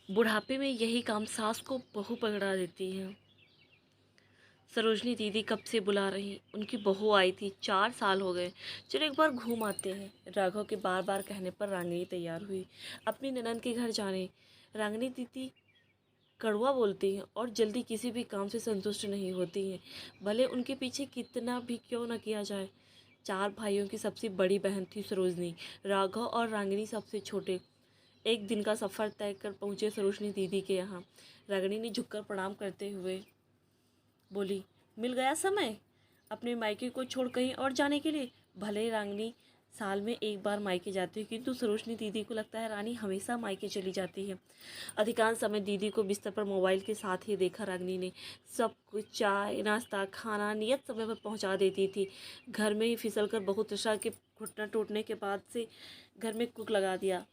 बुढ़ापे में यही काम सास को बहू पकड़ा देती है। सरोजनी दीदी कब से बुला रही, उनकी बहू आई थी, 4 साल हो गए, चलो एक बार घूम आते हैं। राघव के बार बार कहने पर रागिनी तैयार हुई अपनी ननद के घर जाने। रागिनी दीदी कड़वा बोलती हैं और जल्दी किसी भी काम से संतुष्ट नहीं होती हैं, भले उनके पीछे कितना भी क्यों न किया जाए। 4 भाइयों की सबसे बड़ी बहन थी सरोजनी, राघव और रागिनी सबसे छोटे। एक दिन का सफ़र तय कर पहुँचे सरोजनी दीदी के यहाँ। रागिनी ने झुककर प्रणाम करते हुए बोली, मिल गया समय अपने मायके को छोड़ कहीं और जाने के लिए। भले ही रागिनी साल में एक बार मायके जाती है, किंतु सरोजनी दीदी को लगता है रानी हमेशा मायके चली जाती है। अधिकांश समय दीदी को बिस्तर पर मोबाइल के साथ ही देखा रागिनी ने। सब कुछ चाय नाश्ता खाना नियत समय पर पहुंचा देती थी। घर में ही फिसल कर बहू तृषा के घुटना टूटने के बाद से घर में कुक लगा दिया।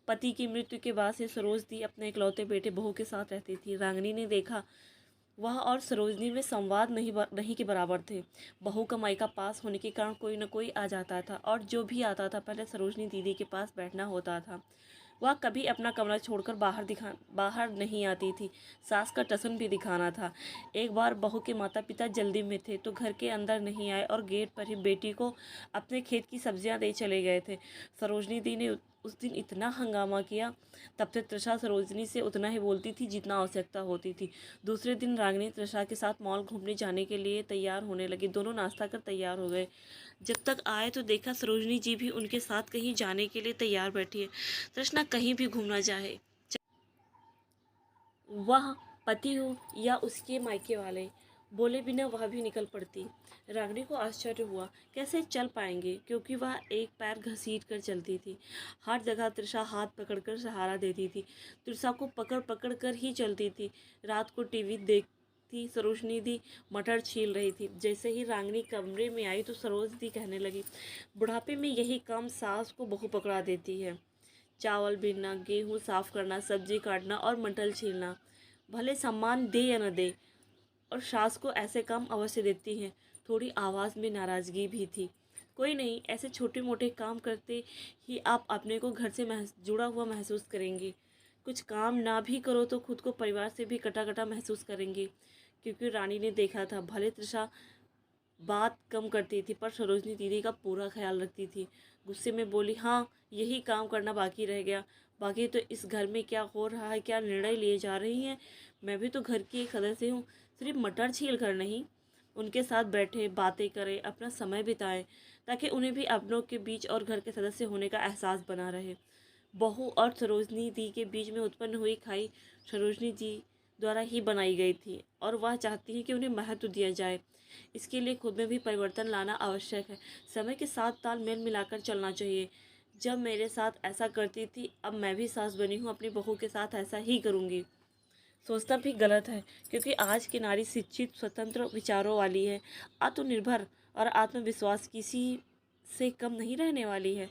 पति की मृत्यु के बाद से सरोज दी अपने इकलौते बेटे बहू के साथ रहती थी। रागिनी ने देखा वह और सरोजनी में संवाद नहीं के बराबर थे। बहू का मायका पास होने के कारण कोई न कोई आ जाता था और जो भी आता था पहले सरोजनी दीदी के पास बैठना होता था। वह कभी अपना कमरा छोड़कर बाहर नहीं आती थी। सास का टसन भी दिखाना था। एक बार बहू के माता पिता जल्दी में थे तो घर के अंदर नहीं आए और गेट पर ही बेटी को अपने खेत की सब्जियां दे चले गए थे। सरोजनी दी ने उस दिन इतना हंगामा किया। तब से तृषा सरोजनी से उतना ही बोलती थी जितना आवश्यकता होती थी। दूसरे दिन रागिनी तृषा के साथ मॉल घूमने जाने के लिए तैयार होने लगी। दोनों नाश्ता कर तैयार हो गए। जब तक आए तो देखा सरोजनी जी भी उनके साथ कहीं जाने के लिए तैयार बैठी है। तृष्णा कहीं भी घूमना चाहे, वह पति हो या उसके मायके वाले, बोले बिना वह भी निकल पड़ती। रागिनी को आश्चर्य हुआ कैसे चल पाएंगे, क्योंकि वह एक पैर घसीट कर चलती थी। हर जगह तृषा हाथ पकड़कर सहारा देती थी। तृषा को पकड़ पकड़ कर ही चलती थी। रात को टीवी देखती सरोजनी दी मटर छील रही थी। जैसे ही रागिनी कमरे में आई तो सरोज दी कहने लगी, बुढ़ापे में यही काम सास को बहू पकड़ा देती है। चावल बीनना, गेहूँ साफ करना, सब्जी काटना और मटर छीलना। भले सम्मान दे या न दे, और सास को ऐसे काम अवश्य देती हैं। थोड़ी आवाज़ में नाराज़गी भी थी। कोई नहीं, ऐसे छोटे मोटे काम करते ही आप अपने को घर से जुड़ा हुआ महसूस करेंगे। कुछ काम ना भी करो तो खुद को परिवार से भी कटा कटा महसूस करेंगे। क्योंकि रानी ने देखा था, भले तृषा बात कम करती थी पर सरोजनी दीदी का पूरा ख्याल रखती थी। गुस्से में बोली, हाँ यही काम करना बाकी रह गया। बाकी तो इस घर में क्या हो रहा है, क्या निर्णय लिए जा रही हैं, मैं भी तो घर की एक सदस्य हूँ। सिर्फ मटर छील कर नहीं, उनके साथ बैठे बातें करें, अपना समय बिताएं, ताकि उन्हें भी अपनों के बीच और घर के सदस्य होने का एहसास बना रहे। बहू और सरोजनी दी के बीच में उत्पन्न हुई खाई सरोजनी जी द्वारा ही बनाई गई थी और वह चाहती हैं कि उन्हें महत्व दिया जाए। इसके लिए खुद में भी परिवर्तन लाना आवश्यक है। समय के साथ तालमेल मिलाकर चलना चाहिए। जब मेरे साथ ऐसा करती थी, अब मैं भी सास बनी हूँ, अपनी बहू के साथ ऐसा ही करूँगी। सोचना भी गलत है, क्योंकि आज की नारी शिक्षित, स्वतंत्र विचारों वाली है, आत्मनिर्भर और आत्मविश्वास किसी से कम नहीं रहने वाली है।